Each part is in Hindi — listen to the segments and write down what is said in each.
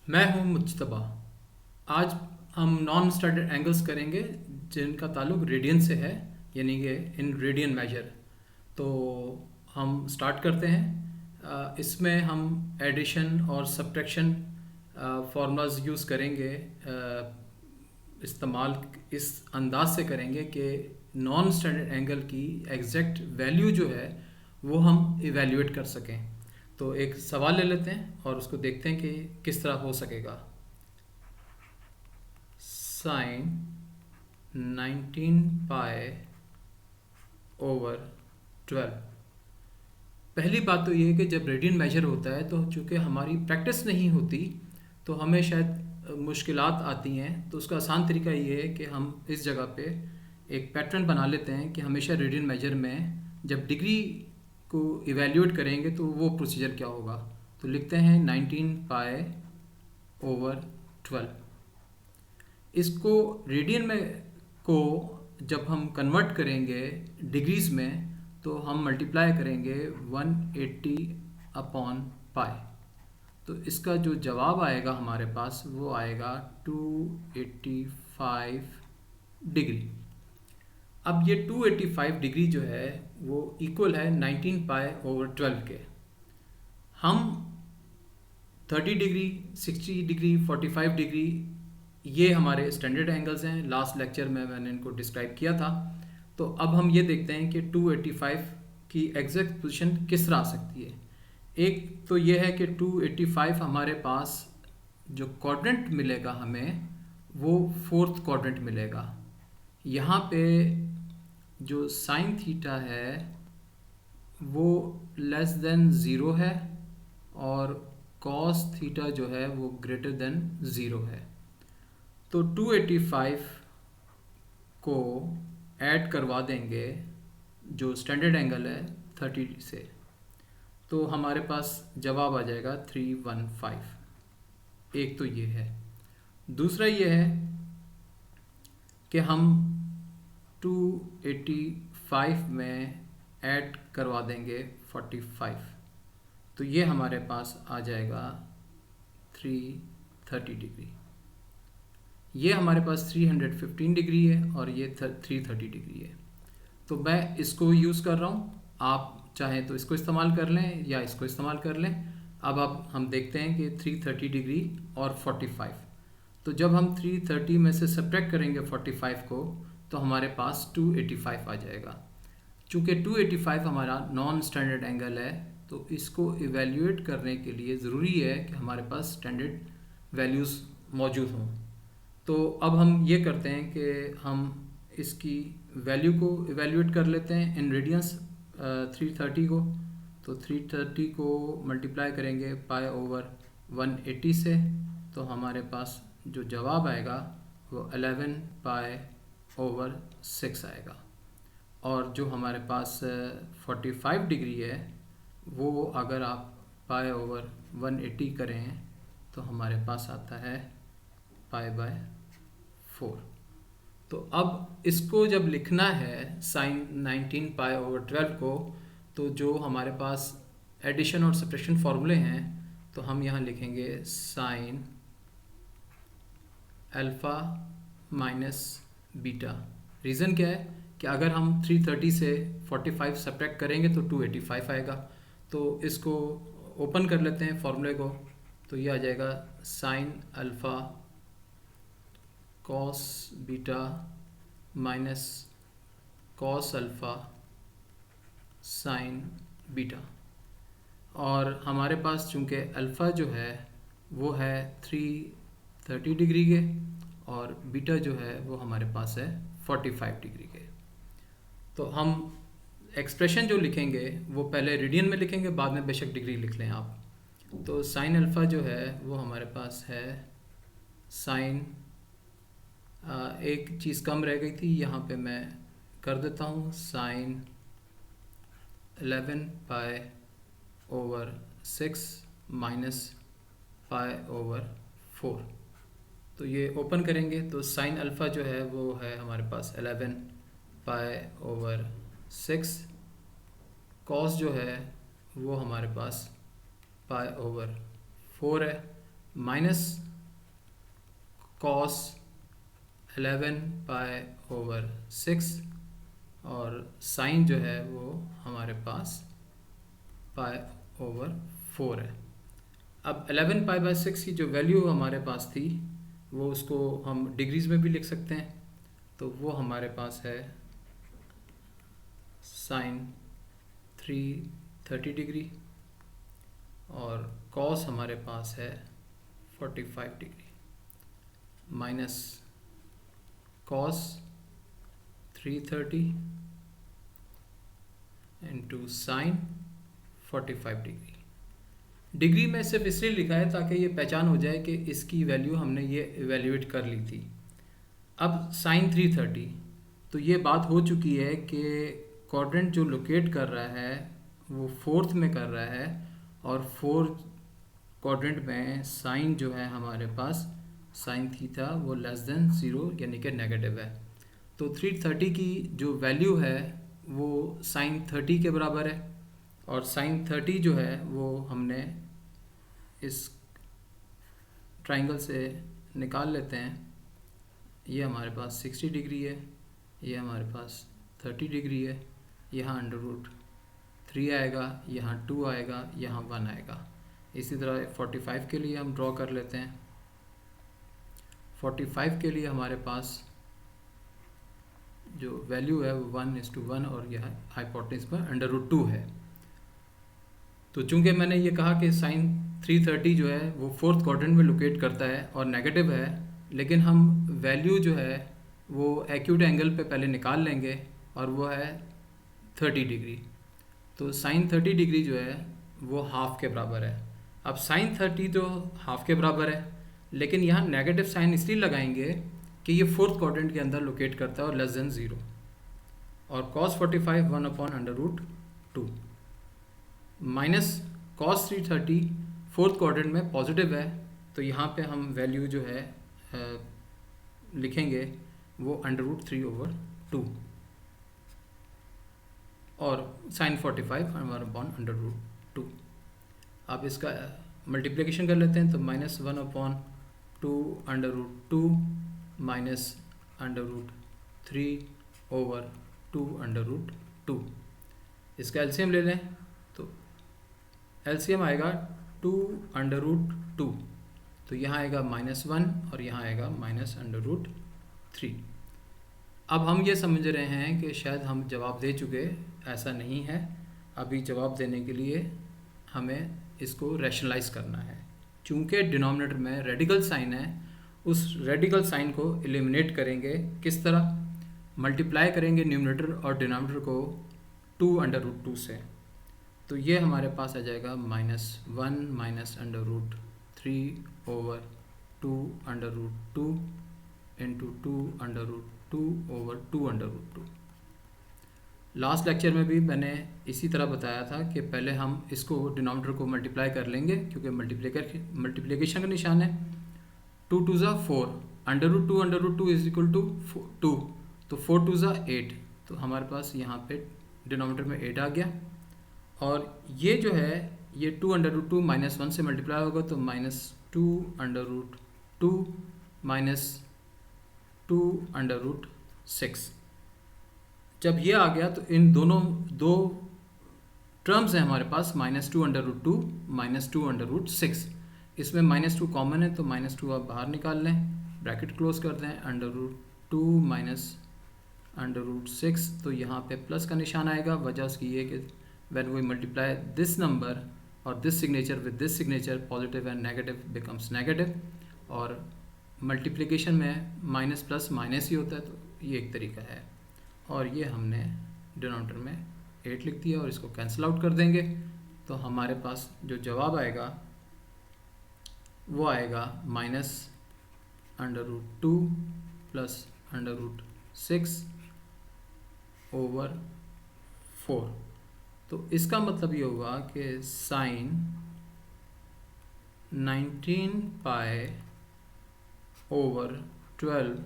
मैं हूं मुज्तबा। आज हम नॉन स्टैंडर्ड एंगल्स करेंगे जिनका ताल्लुक रेडियन से है, यानी कि इन रेडियन मेजर। तो हम स्टार्ट करते हैं। इसमें हम एडिशन और सब्ट्रैक्शन फार्मूलाज यूज़ करेंगे। इस्तेमाल इस अंदाज से करेंगे कि नॉन स्टैंडर्ड एंगल की एग्जैक्ट वैल्यू जो है वो हम इवेल्युएट कर सकें। तो एक सवाल ले लेते हैं और उसको देखते हैं कि किस तरह हो सकेगा। Sine 19 pi over 12। पहली बात तो ये है कि जब रेडियन मेजर होता है तो चूँकि हमारी प्रैक्टिस नहीं होती तो हमें शायद मुश्किलात आती हैं। तो उसका आसान तरीका ये है कि हम इस जगह पे एक पैटर्न बना लेते हैं कि हमेशा रेडियन मेजर में जब डिग्री को इवेल्यूएट करेंगे तो वो प्रोसीजर क्या होगा। तो लिखते हैं 19 पाई ओवर 12। इसको रेडियन में को जब हम कन्वर्ट करेंगे डिग्रीज़ में तो हम मल्टीप्लाई करेंगे 180 अपॉन पाई। तो इसका जो जवाब आएगा हमारे पास वो आएगा 285 डिग्री। अब ये 285 डिग्री जो है वो इक्वल है 19 पाई ओवर 12 के। हम 30 डिग्री, 60 डिग्री, 45 डिग्री ये हमारे स्टैंडर्ड एंगल्स हैं। लास्ट लेक्चर में मैंने इनको डिस्क्राइब किया था। तो अब हम ये देखते हैं कि 285 की एग्जैक्ट पोजीशन किस तरह आ सकती है। एक तो ये है कि 285 हमारे पास जो क्वाड्रेंट मिलेगा हमें वो फोर्थ क्वाड्रेंट मिलेगा। यहाँ पे जो साइन थीटा है वो लेस देन ज़ीरो है और कॉस थीटा जो है वो ग्रेटर देन ज़ीरो है। तो 285 को ऐड करवा देंगे जो स्टैंडर्ड एंगल है 30 से, तो हमारे पास जवाब आ जाएगा 315। एक तो ये है। दूसरा ये है कि हम 285 में ऐड करवा देंगे 45, तो ये हमारे पास आ जाएगा 330 डिग्री। ये हमारे पास 315 डिग्री है और ये 330 डिग्री है। तो मैं इसको यूज़ कर रहा हूँ, आप चाहें तो इसको इस्तेमाल कर लें या इसको इस्तेमाल कर लें। अब हम देखते हैं कि 330 डिग्री और 45। तो जब हम 330 में से सब्ट्रैक्ट करेंगे 45 को तो हमारे पास 285 आ जाएगा। चूँकि 285 हमारा नॉन स्टैंडर्ड एंगल है तो इसको इवेल्यूएट करने के लिए ज़रूरी है कि हमारे पास स्टैंडर्ड वैल्यूज़ मौजूद हों। तो अब हम ये करते हैं कि हम इसकी वैल्यू को इवेल्यूएट कर लेते हैं इन रेडियंस 330 को। तो 330 को मल्टीप्लाई करेंगे पाई ओवर 180 से, तो हमारे पास जो जवाब आएगा वो 11 पाई ओवर 6 आएगा। और जो हमारे पास 45 डिग्री है वो अगर आप पाई ओवर 180 करें तो हमारे पास आता है पाई बाय 4। तो अब इसको जब लिखना है साइन 19 पाई ओवर 12 को, तो जो हमारे पास एडिशन और सब्ट्रैक्शन फार्मूले हैं तो हम यहाँ लिखेंगे sine alpha minus beta. Reason क्या है कि अगर हम 330 से 45 सब्ट्रैक्ट करेंगे तो 285 आएगा। तो इसको ओपन कर लेते हैं फार्मूले को। तो ये आ जाएगा sine alpha cos beta minus cos alpha sine beta. और हमारे पास चूँकि अल्फ़ा जो है वो है 330 डिग्री के और बीटा जो है वो हमारे पास है 45 डिग्री के। तो हम एक्सप्रेशन जो लिखेंगे वो पहले रेडियन में लिखेंगे, बाद में बेशक डिग्री लिख लें आप। तो साइन अल्फ़ा जो है वो हमारे पास है साइन, एक चीज़ कम रह गई थी, यहाँ पे मैं कर देता हूँ, sine 11 pi over 6 minus pi over 4। तो ये ओपन करेंगे तो साइन अल्फ़ा जो है वो है हमारे पास 11 पाई ओवर 6, कॉस जो है वो हमारे पास पाई ओवर 4 है, माइनस कॉस 11 पाई ओवर 6 और साइन जो है वो हमारे पास पाई ओवर 4 है। अब 11 पाई बाय 6 की जो वैल्यू हमारे पास थी वो उसको हम डिग्रीज में भी लिख सकते हैं, तो वो हमारे पास है साइन 330 डिग्री और कॉस हमारे पास है 45 degree minus cos 330 into sine 45 degree. Degree में सिर्फ इसलिए लिखा है ताकि ये पहचान हो जाए कि इसकी वैल्यू हमने ये इवेल्युएट कर ली थी। अब साइन 330, तो ये बात हो चुकी है कि क्वाड्रेंट जो लोकेट कर रहा है वो फोर्थ में कर रहा है और फोर्थ क्वाड्रेंट में साइन जो है हमारे पास साइन थीटा वो लेस देन 0 यानी कि नेगेटिव है। तो 330 की जो वैल्यू है वो साइन 30 के बराबर है और साइन 30 जो है वो हमने इस ट्राइंगल से निकाल लेते हैं। ये हमारे पास 60 डिग्री है, ये हमारे पास 30 डिग्री है, यहाँ √3 आएगा, यहाँ 2 आएगा, यहाँ 1 आएगा। इसी तरह 45 के लिए हम ड्रॉ कर लेते हैं। 45 के लिए हमारे पास जो वैल्यू है वो 1:1 और यह हाइपोटेन्यूज पर √2 है। तो चूंकि मैंने ये कहा कि साइन 330 जो है वो फोर्थ क्वाड्रेंट में लोकेट करता है और नेगेटिव है, लेकिन हम वैल्यू जो है वो एक्यूट एंगल पे पहले निकाल लेंगे और वो है 30 डिग्री। तो साइन 30 डिग्री जो है वो हाफ के बराबर है। अब साइन 30 तो हाफ के बराबर है, लेकिन यहाँ नेगेटिव साइन इसलिए लगाएंगे कि ये फोर्थ क्वाड्रेंट के अंदर लोकेट करता है और लेस देन 0। और cos 45 1/√2 minus cos 330 fourth quadrant में पॉजिटिव है, तो यहाँ पे हम वैल्यू जो है लिखेंगे वो √3/2 और साइन 45 1/√2। आप इसका मल्टीप्लिकेशन कर लेते हैं तो -1/2√2 माइनस √3/2√2। इसका एलसीएम ले लें तो एलसीएम आएगा 2√2, तो यहाँ आएगा -1 और यहाँ आएगा -√3। अब हम ये समझ रहे हैं कि शायद हम जवाब दे चुके, ऐसा नहीं है। अभी जवाब देने के लिए हमें इसको रैशनलाइज करना है। चूँकि डिनोमिनेटर में रेडिकल साइन है, उस रेडिकल साइन को एलिमिनेट करेंगे। किस तरह? मल्टीप्लाई करेंगे न्यूमरेटर और डिनोमिनेटर को 2√2 से, तो ये हमारे पास आ जाएगा -1 -√3/2√2 इंटू 2√2/2√2। लास्ट लेक्चर में भी मैंने इसी तरह बताया था कि पहले हम इसको डिनोमिनेटर को मल्टीप्लाई कर लेंगे, क्योंकि मल्टीप्लिकेशन का निशान है। 2 2 ज़ा 4, √2/2 इज इक्वल टू 2, तो 4 2 ज़ा 8, तो हमारे पास यहाँ पे डिनोमिनेटर में 8 आ गया। और ये जो है ये 2√2 -1 से मल्टीप्लाई होगा तो -2√2 -2√6। जब ये आ गया तो इन दोनों दो टर्म्स हैं हमारे पास, -2√2 -2√6। इसमें -2 कॉमन है तो -2 आप बाहर निकाल लें, ब्रैकेट क्लोज कर दें, √2 -√6, तो यहाँ पे प्लस का निशान आएगा। वजह उसकी ये कि when we multiply this number or this signature with this signature, positive and negative becomes negative, और मल्टीप्लिकेशन में माइनस प्लस माइनस ही होता है, तो ये एक तरीका है। और ये हमने डिनोमिनेटर में 8 लिख दिया और इसको कैंसिल आउट कर देंगे, तो हमारे पास जो जवाब आएगा वो आएगा -√2 + √6/4। तो इसका मतलब ये होगा कि sine 19π/12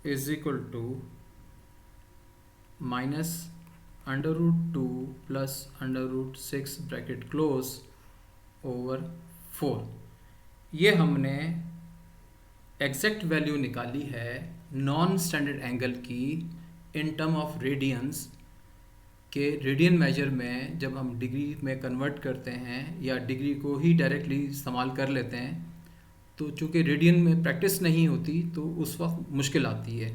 is equal to -√2 + √6 bracket close /4। ये हमने एग्जैक्ट वैल्यू निकाली है नॉन स्टैंडर्ड एंगल की इन टर्म ऑफ रेडियंस के। रेडियन मेजर में जब हम डिग्री में कन्वर्ट करते हैं या डिग्री को ही डायरेक्टली इस्तेमाल कर लेते हैं, तो चूँकि रेडियन में प्रैक्टिस नहीं होती तो उस वक्त मुश्किल आती है।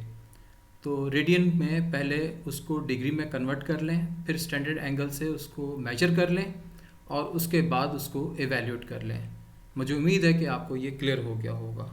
तो रेडियन में पहले उसको डिग्री में कन्वर्ट कर लें, फिर स्टैंडर्ड एंगल से उसको मेजर कर लें और उसके बाद उसको एवेल्यूएट कर लें। मुझे उम्मीद है कि आपको ये क्लियर हो गया होगा।